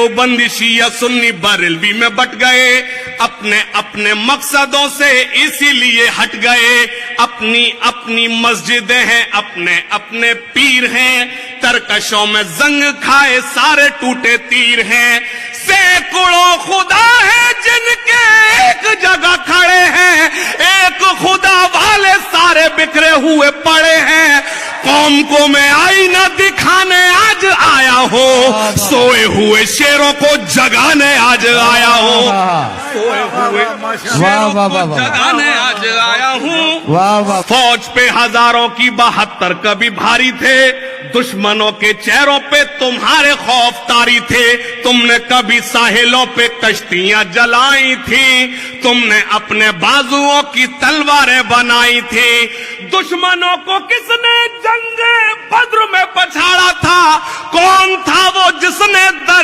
देवबंदी शिया सुन्नी बरेलवी में बट गए, अपने अपने मकसदों से इसीलिए हट गए। अपनी अपनी मस्जिदें हैं, अपने अपने पीर हैं, तरकशों में जंग खाए सारे टूटे तीर हैं। सैकड़ों खुदा है जिनके एक जगह खड़े हैं, एक खुदा वाले सारे बिखरे हुए पड़े हैं। कौम को मैं आईना दिखाने आज आया हूँ, सोए हुए शेरों को जगाने आज आया हूँ, सोए हुए शेरों को जगाने आज आया हूँ। फौज पे हजारों की 72 कभी भारी थे, दुश्मनों के चेहरों पे तुम्हारे खौफ तारी थे। तुमने कभी साहिलों पे कश्तियां जलाई थी, तुमने अपने बाजुओं की तलवारें बनाई थी। दुश्मनों को किसने जंगे बद्र में पछाड़ा था? कौन था वो जिसने दर